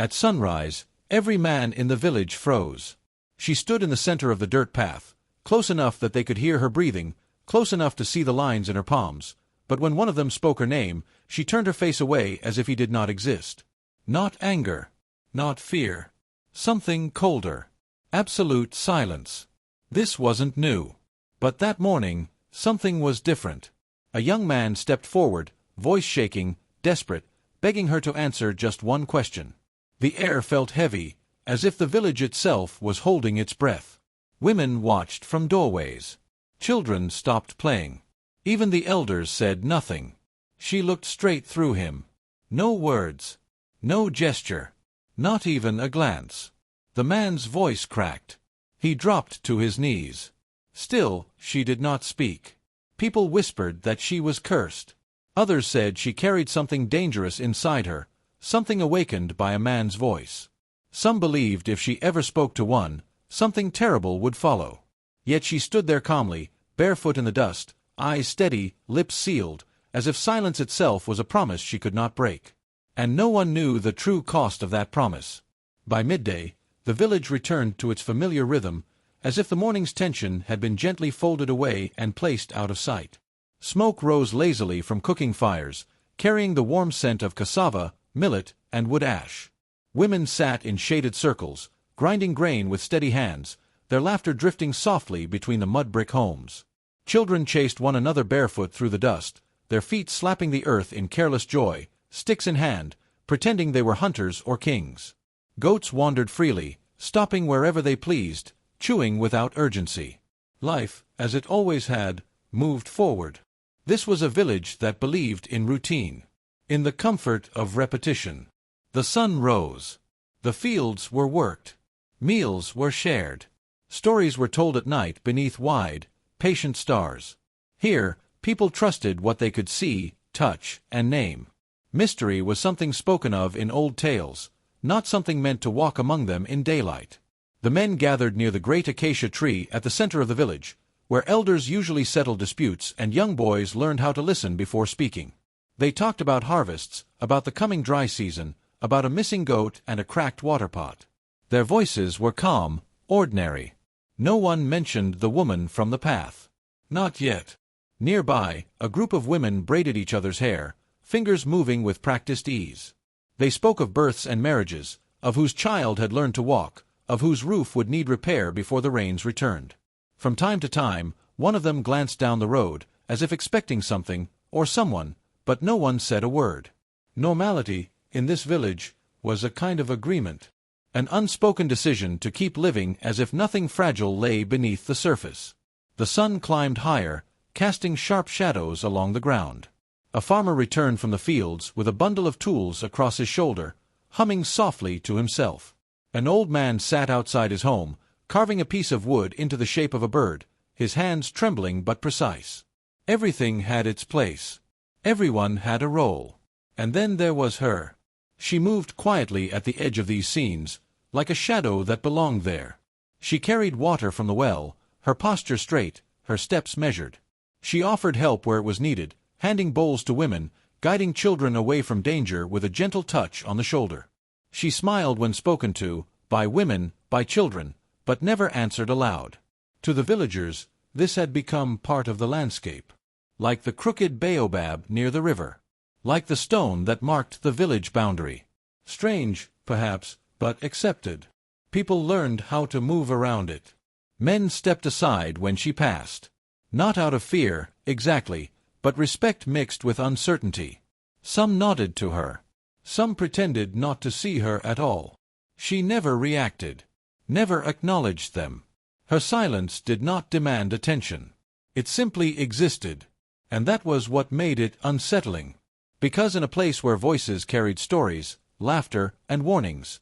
At sunrise, every man in the village froze. She stood in the center of the dirt path, close enough that they could hear her breathing, close enough to see the lines in her palms, but when one of them spoke her name, she turned her face away as if he did not exist. Not anger. Not fear. Something colder. Absolute silence. This wasn't new. But that morning, something was different. A young man stepped forward, voice shaking, desperate, begging her to answer just one question. The air felt heavy, as if the village itself was holding its breath. Women watched from doorways. Children stopped playing. Even the elders said nothing. She looked straight through him. No words. No gesture. Not even a glance. The man's voice cracked. He dropped to his knees. Still, she did not speak. People whispered that she was cursed. Others said she carried something dangerous inside her, something awakened by a man's voice. Some believed if she ever spoke to one, something terrible would follow. Yet she stood there calmly, barefoot in the dust, eyes steady, lips sealed, as if silence itself was a promise she could not break. And no one knew the true cost of that promise. By midday, the village returned to its familiar rhythm, as if the morning's tension had been gently folded away and placed out of sight. Smoke rose lazily from cooking fires, carrying the warm scent of cassava, millet, and wood ash. Women sat in shaded circles, grinding grain with steady hands, their laughter drifting softly between the mud-brick homes. Children chased one another barefoot through the dust, their feet slapping the earth in careless joy, sticks in hand, pretending they were hunters or kings. Goats wandered freely, stopping wherever they pleased, chewing without urgency. Life, as it always had, moved forward. This was a village that believed in routine, in the comfort of repetition. The sun rose. The fields were worked. Meals were shared. Stories were told at night beneath wide, patient stars. Here, people trusted what they could see, touch, and name. Mystery was something spoken of in old tales, not something meant to walk among them in daylight. The men gathered near the great acacia tree at the center of the village, where elders usually settled disputes and young boys learned how to listen before speaking. They talked about harvests, about the coming dry season, about a missing goat and a cracked water pot. Their voices were calm, ordinary. No one mentioned the woman from the path. Not yet. Nearby, a group of women braided each other's hair, fingers moving with practiced ease. They spoke of births and marriages, of whose child had learned to walk, of whose roof would need repair before the rains returned. From time to time, one of them glanced down the road, as if expecting something, or someone, but no one said a word. Normality, in this village, was a kind of agreement. An unspoken decision to keep living as if nothing fragile lay beneath the surface. The sun climbed higher, casting sharp shadows along the ground. A farmer returned from the fields with a bundle of tools across his shoulder, humming softly to himself. An old man sat outside his home, carving a piece of wood into the shape of a bird, his hands trembling but precise. Everything had its place. Everyone had a role. And then there was her. She moved quietly at the edge of these scenes, like a shadow that belonged there. She carried water from the well, her posture straight, her steps measured. She offered help where it was needed, handing bowls to women, guiding children away from danger with a gentle touch on the shoulder. She smiled when spoken to, by women, by children, but never answered aloud. To the villagers, this had become part of the landscape. Like the crooked baobab near the river. Like the stone that marked the village boundary. Strange, perhaps, but accepted. People learned how to move around it. Men stepped aside when she passed. Not out of fear, exactly, but respect mixed with uncertainty. Some nodded to her. Some pretended not to see her at all. She never reacted. Never acknowledged them. Her silence did not demand attention. It simply existed. And that was what made it unsettling. Because in a place where voices carried stories, laughter, and warnings,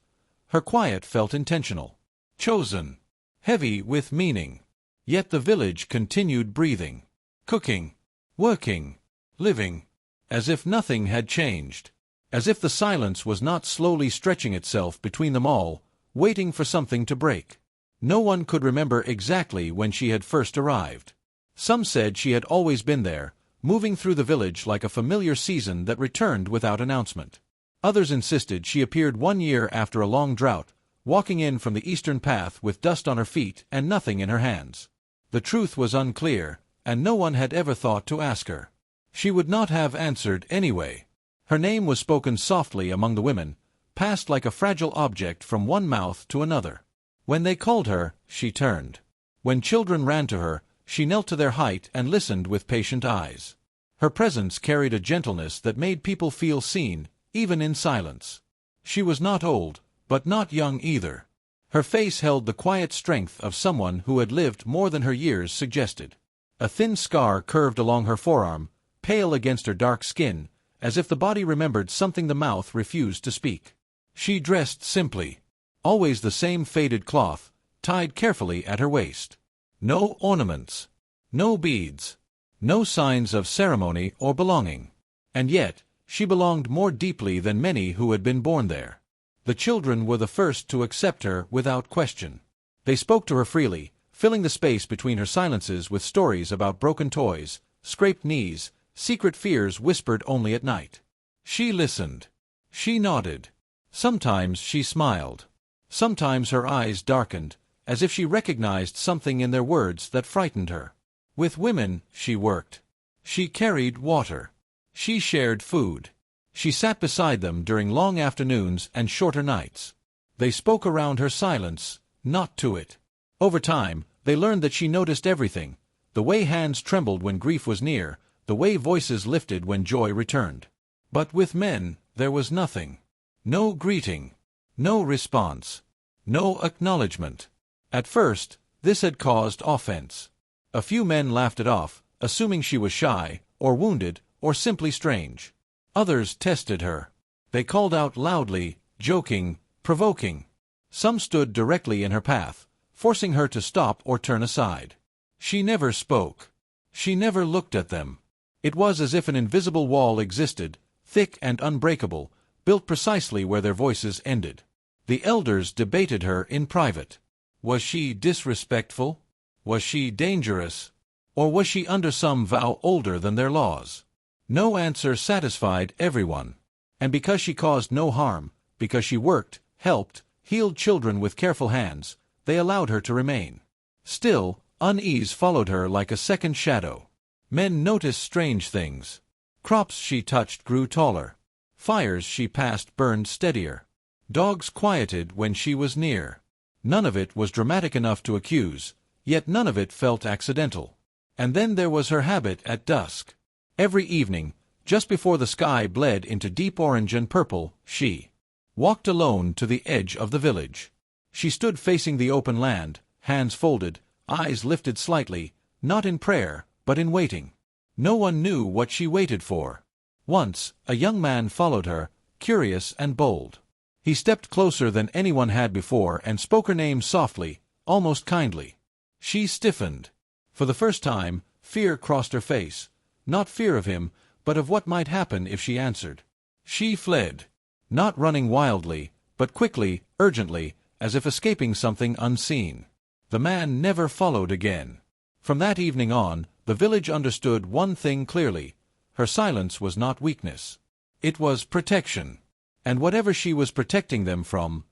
her quiet felt intentional. Chosen. Heavy with meaning. Yet the village continued breathing. Cooking. Working. Living. As if nothing had changed. As if the silence was not slowly stretching itself between them all, waiting for something to break. No one could remember exactly when she had first arrived. Some said she had always been there, moving through the village like a familiar season that returned without announcement. Others insisted she appeared 1 year after a long drought, walking in from the eastern path with dust on her feet and nothing in her hands. The truth was unclear, and no one had ever thought to ask her. She would not have answered anyway. Her name was spoken softly among the women, passed like a fragile object from one mouth to another. When they called her, she turned. When children ran to her, she knelt to their height and listened with patient eyes. Her presence carried a gentleness that made people feel seen, even in silence. She was not old, but not young either. Her face held the quiet strength of someone who had lived more than her years suggested. A thin scar curved along her forearm, pale against her dark skin, as if the body remembered something the mouth refused to speak. She dressed simply. Always the same faded cloth, tied carefully at her waist. No ornaments. No beads. No signs of ceremony or belonging. And yet, she belonged more deeply than many who had been born there. The children were the first to accept her without question. They spoke to her freely, filling the space between her silences with stories about broken toys, scraped knees, secret fears whispered only at night. She listened. She nodded. Sometimes she smiled. Sometimes her eyes darkened, as if she recognized something in their words that frightened her. With women, she worked. She carried water. She shared food. She sat beside them during long afternoons and shorter nights. They spoke around her silence, not to it. Over time, they learned that she noticed everything, the way hands trembled when grief was near, the way voices lifted when joy returned. But with men, there was nothing. No greeting. No response. No acknowledgement. At first, this had caused offense. A few men laughed it off, assuming she was shy, or wounded, or simply strange. Others tested her. They called out loudly, joking, provoking. Some stood directly in her path, forcing her to stop or turn aside. She never spoke. She never looked at them. It was as if an invisible wall existed, thick and unbreakable, built precisely where their voices ended. The elders debated her in private. Was she disrespectful? Was she dangerous? Or was she under some vow older than their laws? No answer satisfied everyone. And because she caused no harm, because she worked, helped, healed children with careful hands, they allowed her to remain. Still, unease followed her like a second shadow. Men noticed strange things. Crops she touched grew taller. Fires she passed burned steadier. Dogs quieted when she was near. None of it was dramatic enough to accuse, yet none of it felt accidental. And then there was her habit at dusk. Every evening, just before the sky bled into deep orange and purple, she walked alone to the edge of the village. She stood facing the open land, hands folded, eyes lifted slightly, not in prayer, but in waiting. No one knew what she waited for. Once, a young man followed her, curious and bold. He stepped closer than anyone had before and spoke her name softly, almost kindly. She stiffened. For the first time, fear crossed her face, not fear of him, but of what might happen if she answered. She fled, not running wildly, but quickly, urgently, as if escaping something unseen. The man never followed again. From that evening on, the village understood one thing clearly. Her silence was not weakness. It was protection. And whatever she was protecting them from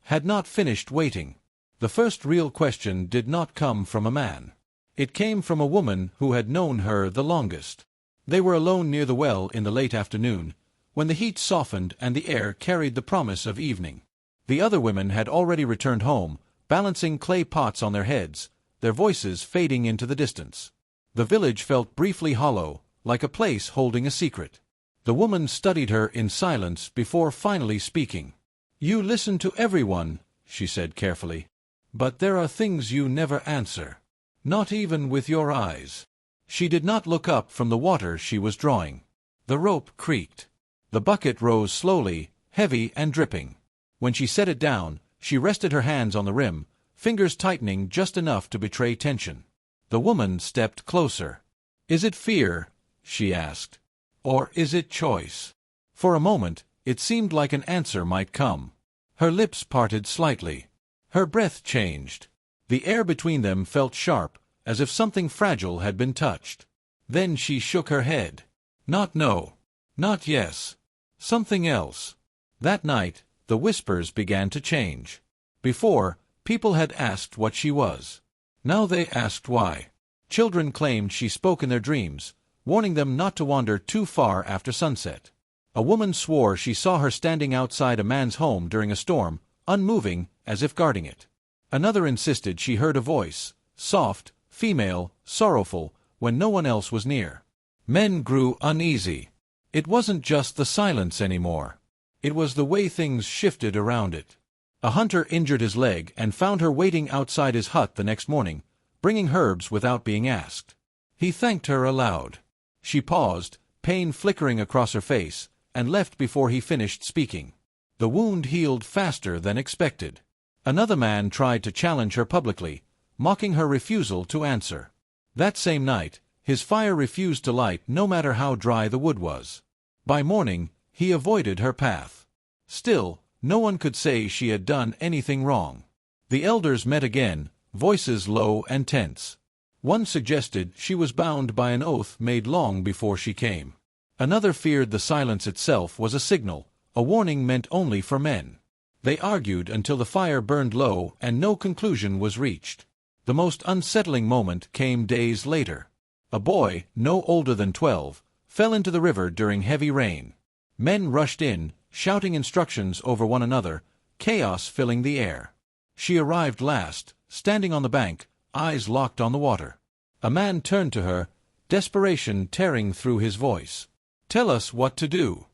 had not finished waiting. The first real question did not come from a man. It came from a woman who had known her the longest. They were alone near the well in the late afternoon, when the heat softened and the air carried the promise of evening. The other women had already returned home, balancing clay pots on their heads, their voices fading into the distance. The village felt briefly hollow, like a place holding a secret. The woman studied her in silence before finally speaking. "You listen to everyone," she said carefully. "But there are things you never answer. Not even with your eyes." She did not look up from the water she was drawing. The rope creaked. The bucket rose slowly, heavy and dripping. When she set it down, she rested her hands on the rim, fingers tightening just enough to betray tension. The woman stepped closer. "Is it fear?" she asked. "Or is it choice?" For a moment, it seemed like an answer might come. Her lips parted slightly. Her breath changed. The air between them felt sharp, as if something fragile had been touched. Then she shook her head. Not no. Not yes. Something else. That night, the whispers began to change. Before, people had asked what she was. Now they asked why. Children claimed she spoke in their dreams, warning them not to wander too far after sunset. A woman swore she saw her standing outside a man's home during a storm, unmoving, as if guarding it. Another insisted she heard a voice, soft, female, sorrowful, when no one else was near. Men grew uneasy. It wasn't just the silence anymore. It was the way things shifted around it. A hunter injured his leg and found her waiting outside his hut the next morning, bringing herbs without being asked. He thanked her aloud. She paused, pain flickering across her face, and left before he finished speaking. The wound healed faster than expected. Another man tried to challenge her publicly, mocking her refusal to answer. That same night, his fire refused to light no matter how dry the wood was. By morning, he avoided her path. Still, no one could say she had done anything wrong. The elders met again, voices low and tense. One suggested she was bound by an oath made long before she came. Another feared the silence itself was a signal, a warning meant only for men. They argued until the fire burned low and no conclusion was reached. The most unsettling moment came days later. A boy, no older than 12, fell into the river during heavy rain. Men rushed in, shouting instructions over one another, chaos filling the air. She arrived last, standing on the bank, eyes locked on the water. A man turned to her, desperation tearing through his voice. "Tell us what to do."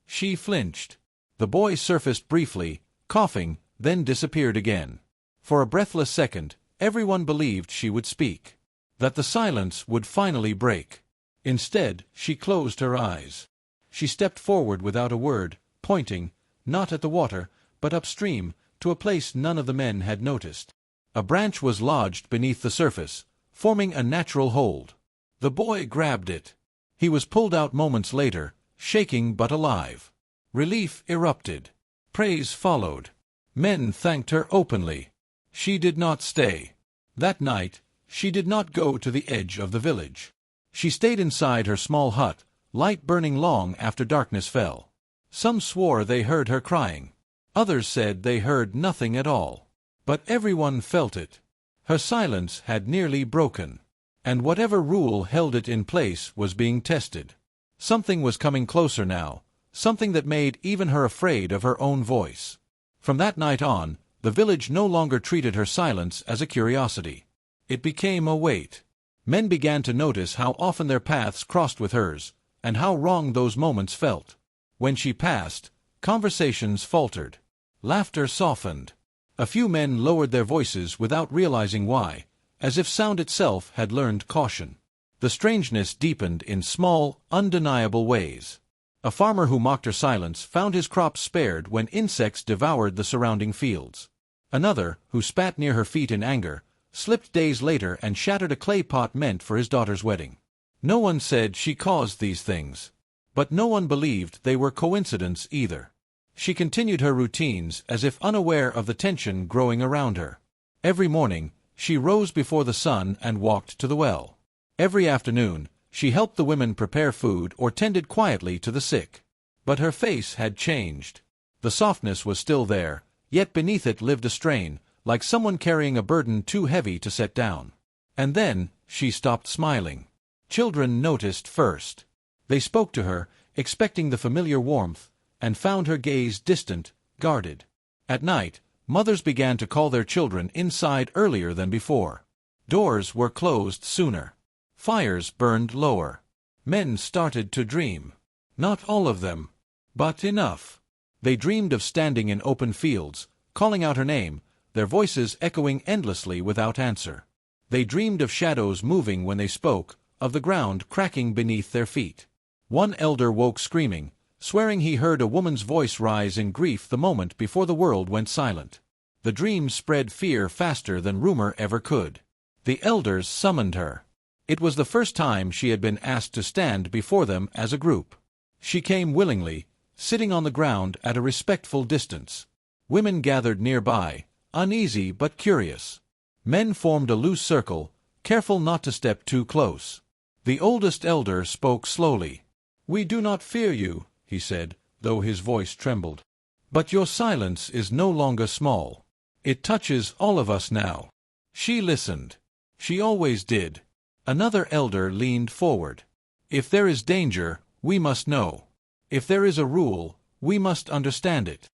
She flinched. The boy surfaced briefly, coughing, then disappeared again. For a breathless second, everyone believed she would speak, that the silence would finally break. Instead, she closed her eyes. She stepped forward without a word, pointing, not at the water, but upstream, to a place none of the men had noticed. A branch was lodged beneath the surface, forming a natural hold. The boy grabbed it. He was pulled out moments later, shaking but alive. Relief erupted. Praise followed. Men thanked her openly. She did not stay. That night, she did not go to the edge of the village. She stayed inside her small hut, light burning long after darkness fell. Some swore they heard her crying. Others said they heard nothing at all. But everyone felt it. Her silence had nearly broken. And whatever rule held it in place was being tested. Something was coming closer now, something that made even her afraid of her own voice. From that night on, the village no longer treated her silence as a curiosity. It became a weight. Men began to notice how often their paths crossed with hers, and how wrong those moments felt. When she passed, conversations faltered. Laughter softened. A few men lowered their voices without realizing why, as if sound itself had learned caution. The strangeness deepened in small, undeniable ways. A farmer who mocked her silence found his crops spared when insects devoured the surrounding fields. Another, who spat near her feet in anger, slipped days later and shattered a clay pot meant for his daughter's wedding. No one said she caused these things. But no one believed they were coincidence either. She continued her routines as if unaware of the tension growing around her. Every morning, she rose before the sun and walked to the well. Every afternoon, she helped the women prepare food or tended quietly to the sick. But her face had changed. The softness was still there, yet beneath it lived a strain, like someone carrying a burden too heavy to set down. And then, she stopped smiling. Children noticed first. They spoke to her, expecting the familiar warmth, and found her gaze distant, guarded. At night, mothers began to call their children inside earlier than before. Doors were closed sooner. Fires burned lower. Men started to dream. Not all of them, but enough. They dreamed of standing in open fields, calling out her name, their voices echoing endlessly without answer. They dreamed of shadows moving when they spoke, of the ground cracking beneath their feet. One elder woke screaming, swearing he heard a woman's voice rise in grief the moment before the world went silent. The dream spread fear faster than rumor ever could. The elders summoned her. It was the first time she had been asked to stand before them as a group. She came willingly, sitting on the ground at a respectful distance. Women gathered nearby, uneasy but curious. Men formed a loose circle, careful not to step too close. The oldest elder spoke slowly. "We do not fear you," he said, though his voice trembled. But your silence is no longer small. It touches all of us now. She listened. She always did. Another elder leaned forward. If there is danger, we must know. If there is a rule, we must understand it.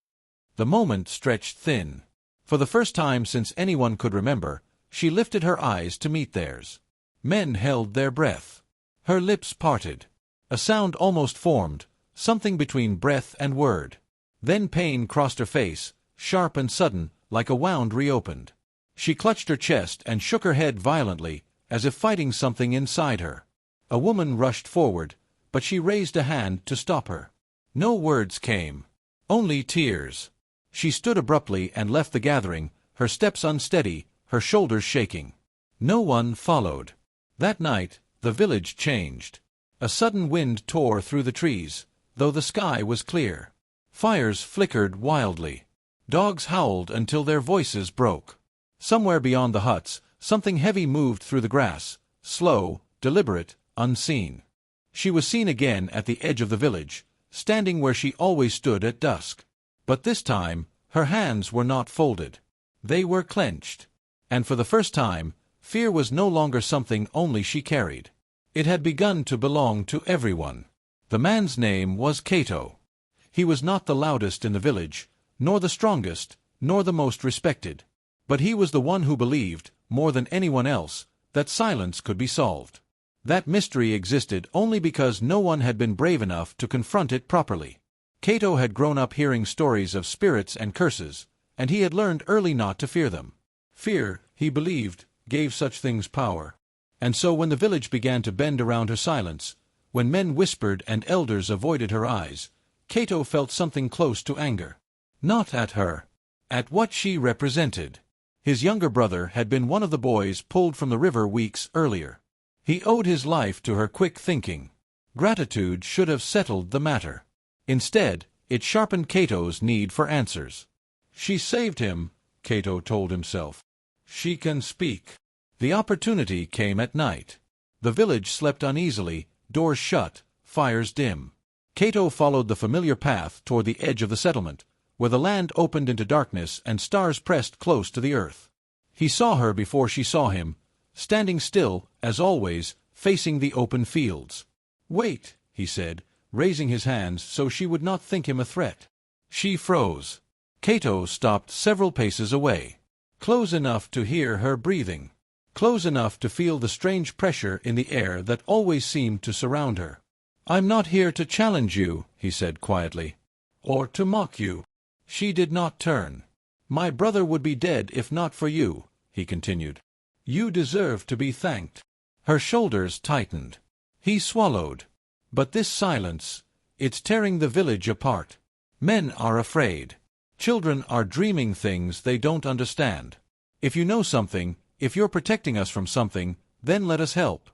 The moment stretched thin. For the first time since anyone could remember, she lifted her eyes to meet theirs. Men held their breath. Her lips parted. A sound almost formed, something between breath and word. Then pain crossed her face, sharp and sudden, like a wound reopened. She clutched her chest and shook her head violently, as if fighting something inside her. A woman rushed forward, but she raised a hand to stop her. No words came. Only tears. She stood abruptly and left the gathering, her steps unsteady, her shoulders shaking. No one followed. That night, the village changed. A sudden wind tore through the trees, though the sky was clear. Fires flickered wildly. Dogs howled until their voices broke. Somewhere beyond the huts, something heavy moved through the grass, slow, deliberate, unseen. She was seen again at the edge of the village, standing where she always stood at dusk. But this time, her hands were not folded. They were clenched. And for the first time, fear was no longer something only she carried. It had begun to belong to everyone. The man's name was Cato. He was not the loudest in the village, nor the strongest, nor the most respected. But he was the one who believed, more than anyone else, that silence could be solved. That mystery existed only because no one had been brave enough to confront it properly. Cato had grown up hearing stories of spirits and curses, and he had learned early not to fear them. Fear, he believed, gave such things power. And so when the village began to bend around her silence, when men whispered and elders avoided her eyes, Cato felt something close to anger. Not at her. At what she represented. His younger brother had been one of the boys pulled from the river weeks earlier. He owed his life to her quick thinking. Gratitude should have settled the matter. Instead, it sharpened Cato's need for answers. She saved him, Cato told himself. She can speak. The opportunity came at night. The village slept uneasily, doors shut, fires dim. Cato followed the familiar path toward the edge of the settlement, where the land opened into darkness and stars pressed close to the earth. He saw her before she saw him, standing still, as always, facing the open fields. "Wait," he said, raising his hands so she would not think him a threat. She froze. Cato stopped several paces away. Close enough to hear her breathing. Close enough to feel the strange pressure in the air that always seemed to surround her. "I'm not here to challenge you," he said quietly. "Or to mock you." She did not turn. "My brother would be dead if not for you," he continued. "You deserve to be thanked." Her shoulders tightened. He swallowed. "But this silence, it's tearing the village apart. Men are afraid. Children are dreaming things they don't understand. If you know something, if you're protecting us from something, then let us help."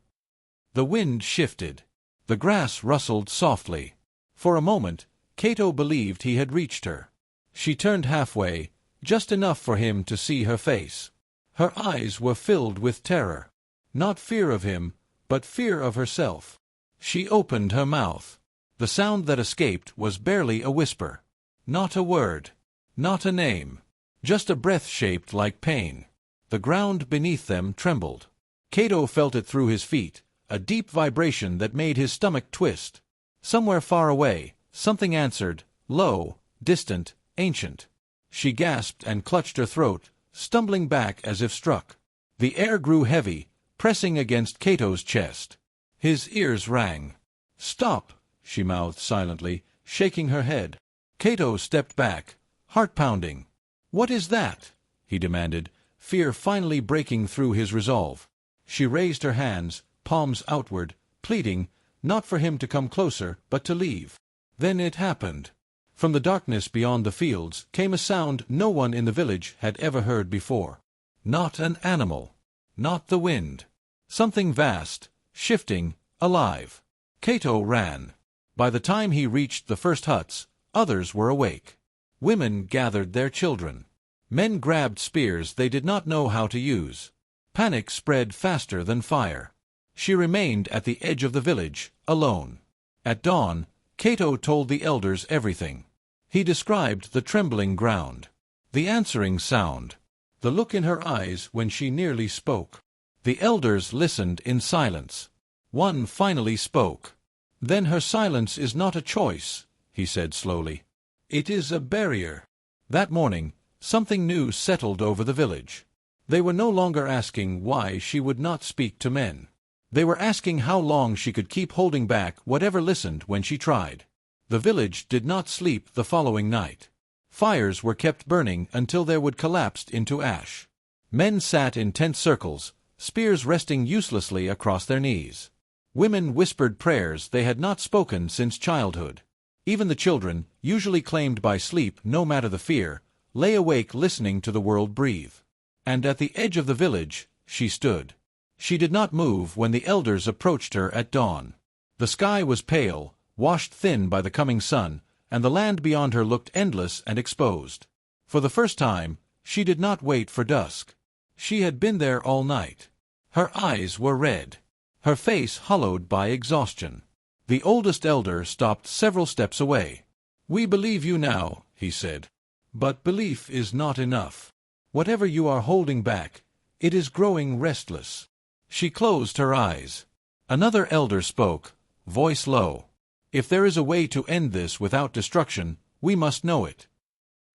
The wind shifted. The grass rustled softly. For a moment, Cato believed he had reached her. She turned halfway, just enough for him to see her face. Her eyes were filled with terror. Not fear of him, but fear of herself. She opened her mouth. The sound that escaped was barely a whisper. Not a word. Not a name. Just a breath shaped like pain. The ground beneath them trembled. Cato felt it through his feet, a deep vibration that made his stomach twist. Somewhere far away, something answered, low, distant, ancient. She gasped and clutched her throat, stumbling back as if struck. The air grew heavy, pressing against Cato's chest. His ears rang. "Stop," she mouthed silently, shaking her head. Cato stepped back, heart pounding. "What is that?" he demanded, fear finally breaking through his resolve. She raised her hands, palms outward, pleading, not for him to come closer, but to leave. Then it happened. From the darkness beyond the fields came a sound no one in the village had ever heard before. Not an animal. Not the wind. Something vast, shifting, alive. Cato ran. By the time he reached the first huts, others were awake. Women gathered their children. Men grabbed spears they did not know how to use. Panic spread faster than fire. She remained at the edge of the village, alone. At dawn, Cato told the elders everything. He described the trembling ground, the answering sound, the look in her eyes when she nearly spoke. The elders listened in silence. One finally spoke. "Then her silence is not a choice," he said slowly. "It is a barrier." That morning, something new settled over the village. They were no longer asking why she would not speak to men. They were asking how long she could keep holding back whatever listened when she tried. The village did not sleep the following night. Fires were kept burning until they would collapse into ash. Men sat in tense circles, spears resting uselessly across their knees. Women whispered prayers they had not spoken since childhood. Even the children, usually claimed by sleep no matter the fear, lay awake listening to the world breathe. And at the edge of the village, she stood. She did not move when the elders approached her at dawn. The sky was pale, washed thin by the coming sun, and the land beyond her looked endless and exposed. For the first time, she did not wait for dusk. She had been there all night. Her eyes were red, her face hollowed by exhaustion. The oldest elder stopped several steps away. "We believe you now," he said. "But belief is not enough. Whatever you are holding back, it is growing restless." She closed her eyes. Another elder spoke, voice low. "If there is a way to end this without destruction, we must know it."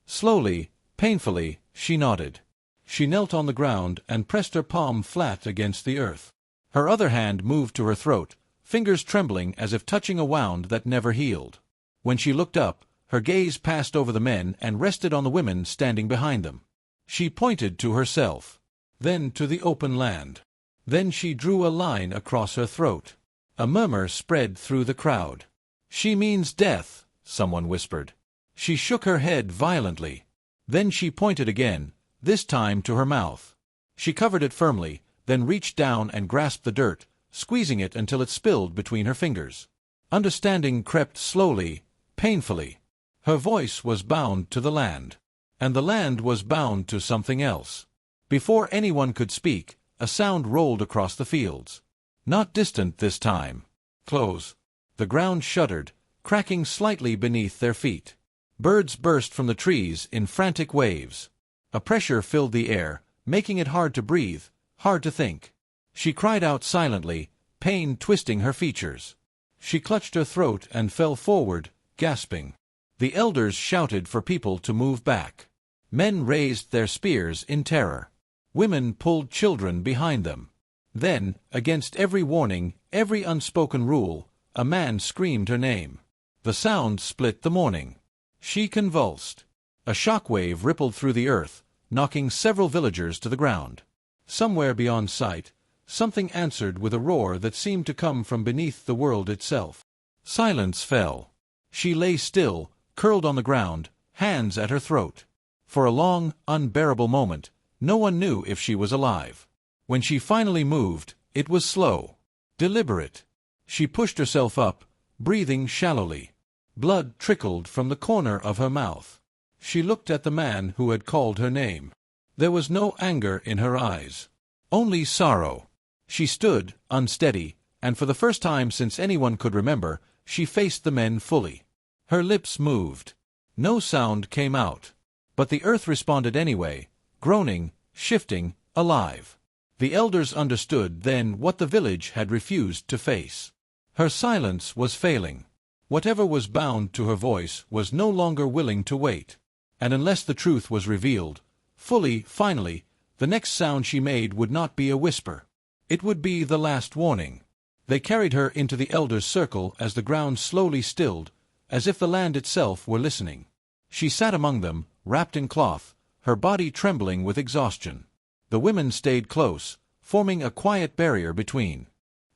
Slowly, painfully, she nodded. She knelt on the ground and pressed her palm flat against the earth. Her other hand moved to her throat, fingers trembling as if touching a wound that never healed. When she looked up, her gaze passed over the men and rested on the women standing behind them. She pointed to herself, then to the open land. Then she drew a line across her throat. A murmur spread through the crowd. "She means death," someone whispered. She shook her head violently. Then she pointed again, this time to her mouth. She covered it firmly, then reached down and grasped the dirt, squeezing it until it spilled between her fingers. Understanding crept slowly, painfully. Her voice was bound to the land, and the land was bound to something else. Before anyone could speak, a sound rolled across the fields. Not distant this time. Close. The ground shuddered, cracking slightly beneath their feet. Birds burst from the trees in frantic waves. A pressure filled the air, making it hard to breathe, hard to think. She cried out silently, pain twisting her features. She clutched her throat and fell forward, gasping. The elders shouted for people to move back. Men raised their spears in terror. Women pulled children behind them. Then, against every warning, every unspoken rule, a man screamed her name. The sound split the morning. She convulsed. A shockwave rippled through the earth, knocking several villagers to the ground. Somewhere beyond sight, something answered with a roar that seemed to come from beneath the world itself. Silence fell. She lay still, curled on the ground, hands at her throat. For a long, unbearable moment, no one knew if she was alive. When she finally moved, it was slow, deliberate. She pushed herself up, breathing shallowly. Blood trickled from the corner of her mouth. She looked at the man who had called her name. There was no anger in her eyes, only sorrow. She stood, unsteady, and for the first time since anyone could remember, she faced the men fully. Her lips moved. No sound came out. But the earth responded anyway, groaning, shifting, alive. The elders understood then what the village had refused to face. Her silence was failing. Whatever was bound to her voice was no longer willing to wait. And unless the truth was revealed, fully, finally, the next sound she made would not be a whisper. It would be the last warning. They carried her into the elders' circle as the ground slowly stilled, as if the land itself were listening. She sat among them, wrapped in cloth, her body trembling with exhaustion. The women stayed close, forming a quiet barrier between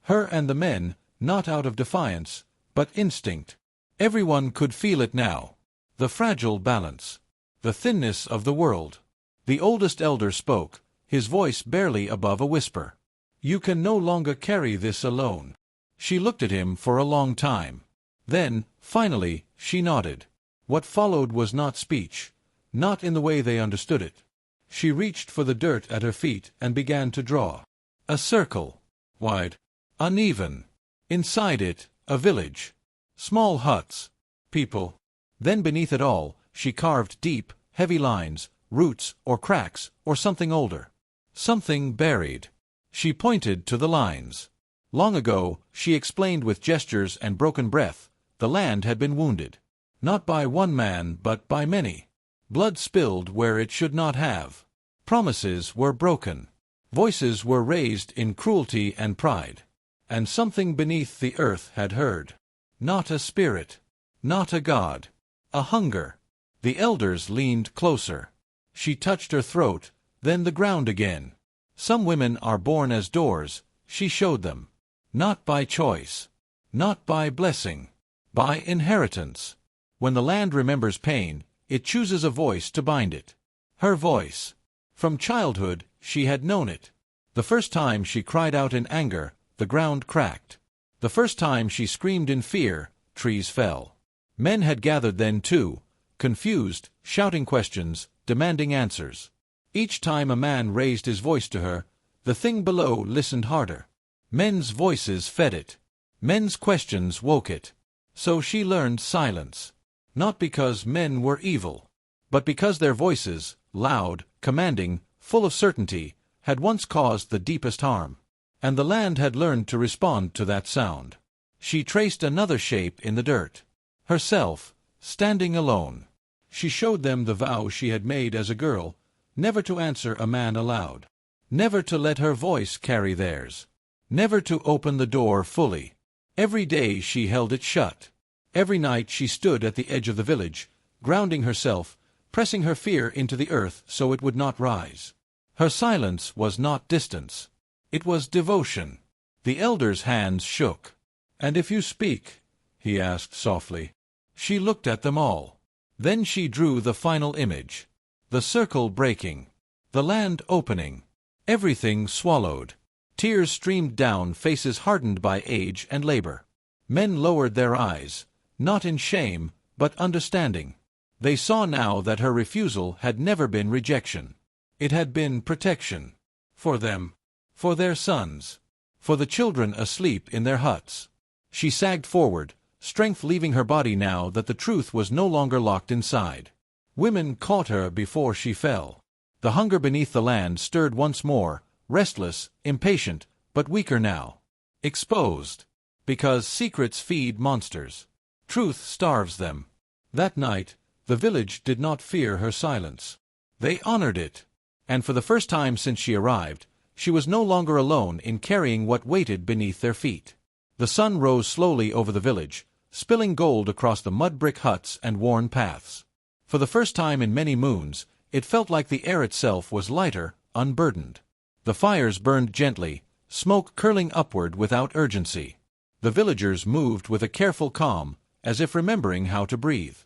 her and the men, not out of defiance, but instinct. Everyone could feel it now. The fragile balance. The thinness of the world. The oldest elder spoke, his voice barely above a whisper. "You can no longer carry this alone." She looked at him for a long time. Then, finally, she nodded. What followed was not speech, not in the way they understood it. She reached for the dirt at her feet and began to draw. A circle. Wide. Uneven. Inside it, a village. Small huts. People. Then beneath it all, she carved deep, heavy lines, roots, or cracks, or something older. Something buried. She pointed to the lines. Long ago, she explained with gestures and broken breath, the land had been wounded. Not by one man, but by many. Blood spilled where it should not have. Promises were broken. Voices were raised in cruelty and pride. And something beneath the earth had heard. Not a spirit. Not a god. A hunger. The elders leaned closer. She touched her throat, then the ground again. Some women are born as doors, she showed them. Not by choice. Not by blessing. By inheritance. When the land remembers pain, it chooses a voice to bind it. Her voice. From childhood, she had known it. The first time she cried out in anger, the ground cracked. The first time she screamed in fear, trees fell. Men had gathered then too, confused, shouting questions, demanding answers. Each time a man raised his voice to her, the thing below listened harder. Men's voices fed it. Men's questions woke it. So she learned silence. Not because men were evil, but because their voices, loud, commanding, full of certainty, had once caused the deepest harm. And the land had learned to respond to that sound. She traced another shape in the dirt. Herself, standing alone. She showed them the vow she had made as a girl, never to answer a man aloud. Never to let her voice carry theirs. Never to open the door fully. Every day she held it shut. Every night she stood at the edge of the village, grounding herself, pressing her fear into the earth so it would not rise. Her silence was not distance. It was devotion. The elders' hands shook. "And if you speak?" he asked softly. She looked at them all. Then she drew the final image. The circle breaking. The land opening. Everything swallowed. Tears streamed down faces hardened by age and labor. Men lowered their eyes, not in shame, but understanding. They saw now that her refusal had never been rejection. It had been protection. For them. For their sons. For the children asleep in their huts. She sagged forward, strength leaving her body now that the truth was no longer locked inside. Women caught her before she fell. The hunger beneath the land stirred once more, restless, impatient, but weaker now. Exposed. Because secrets feed monsters. Truth starves them. That night, the village did not fear her silence. They honored it. And for the first time since she arrived, she was no longer alone in carrying what waited beneath their feet. The sun rose slowly over the village, spilling gold across the mud-brick huts and worn paths. For the first time in many moons, it felt like the air itself was lighter, unburdened. The fires burned gently, smoke curling upward without urgency. The villagers moved with a careful calm, as if remembering how to breathe.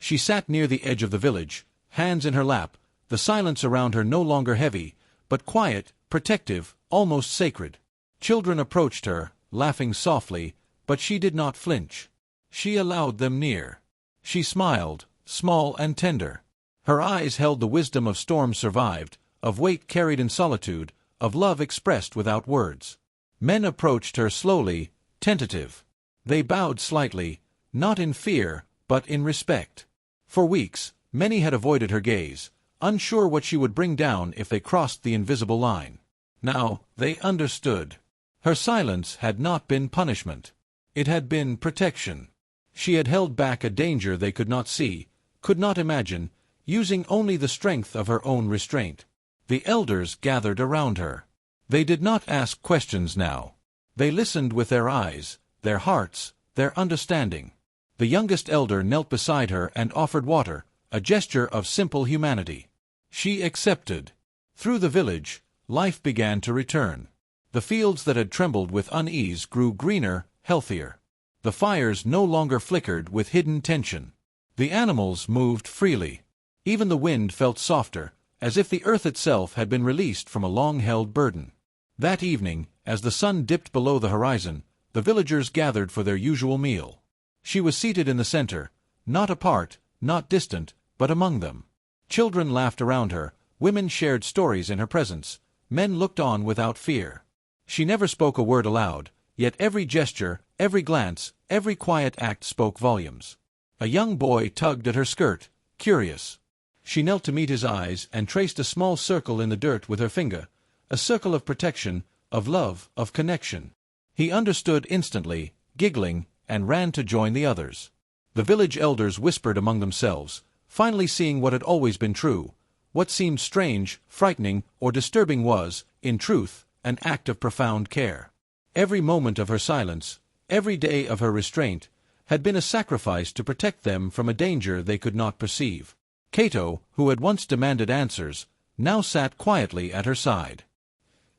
She sat near the edge of the village, hands in her lap, the silence around her no longer heavy, but quiet, protective, almost sacred. Children approached her, laughing softly, but she did not flinch. She allowed them near. She smiled, small and tender. Her eyes held the wisdom of storms survived, of weight carried in solitude, of love expressed without words. Men approached her slowly, tentative. They bowed slightly, not in fear, but in respect. For weeks, many had avoided her gaze, unsure what she would bring down if they crossed the invisible line. Now, they understood. Her silence had not been punishment. It had been protection. She had held back a danger they could not see, could not imagine, using only the strength of her own restraint. The elders gathered around her. They did not ask questions now. They listened with their eyes, their hearts, their understanding. The youngest elder knelt beside her and offered water, a gesture of simple humanity. She accepted. Through the village, life began to return. The fields that had trembled with unease grew greener, healthier. The fires no longer flickered with hidden tension. The animals moved freely. Even the wind felt softer, as if the earth itself had been released from a long-held burden. That evening, as the sun dipped below the horizon, the villagers gathered for their usual meal. She was seated in the center, not apart, not distant, but among them. Children laughed around her, women shared stories in her presence, men looked on without fear. She never spoke a word aloud, yet every gesture, every glance, every quiet act spoke volumes. A young boy tugged at her skirt, curious. She knelt to meet his eyes and traced a small circle in the dirt with her finger, a circle of protection, of love, of connection. He understood instantly, giggling, and ran to join the others. The village elders whispered among themselves, finally seeing what had always been true. What seemed strange, frightening, or disturbing was, in truth, an act of profound care. Every moment of her silence, every day of her restraint, had been a sacrifice to protect them from a danger they could not perceive. Cato, who had once demanded answers, now sat quietly at her side.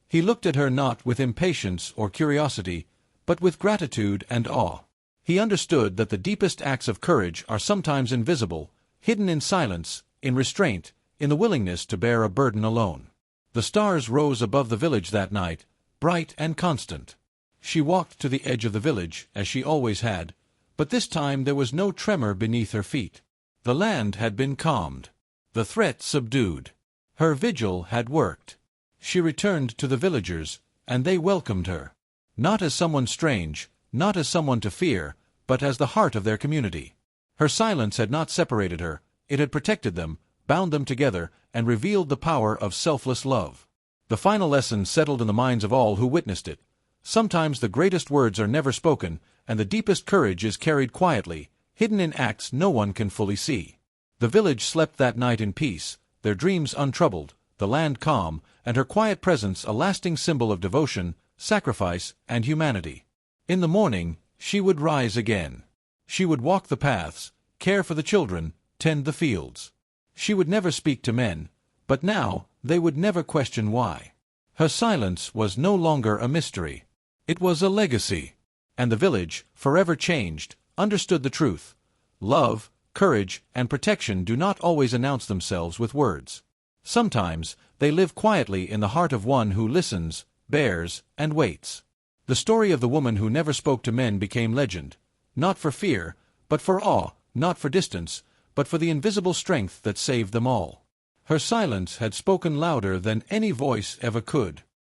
He looked at her not with impatience or curiosity, but with gratitude and awe. He understood that the deepest acts of courage are sometimes invisible, hidden in silence, in restraint, in the willingness to bear a burden alone. The stars rose above the village that night, bright and constant. She walked to the edge of the village, as she always had, but this time there was no tremor beneath her feet. The land had been calmed, the threat subdued. Her vigil had worked. She returned to the villagers, and they welcomed her. Not as someone strange, not as someone to fear, but as the heart of their community. Her silence had not separated her, it had protected them, bound them together, and revealed the power of selfless love. The final lesson settled in the minds of all who witnessed it. Sometimes the greatest words are never spoken, and the deepest courage is carried quietly, hidden in acts no one can fully see. The village slept that night in peace, their dreams untroubled, the land calm, and her quiet presence a lasting symbol of devotion, sacrifice, and humanity. In the morning, she would rise again. She would walk the paths, care for the children, tend the fields. She would never speak to men, but now they would never question why. Her silence was no longer a mystery. It was a legacy. And the village, forever changed, understood the truth. Love, courage, and protection do not always announce themselves with words. Sometimes they live quietly in the heart of one who listens, bears, and waits. The story of the woman who never spoke to men became legend, not for fear, but for awe, not for distance, but for the invisible strength that saved them all. Her silence had spoken louder than any voice ever could.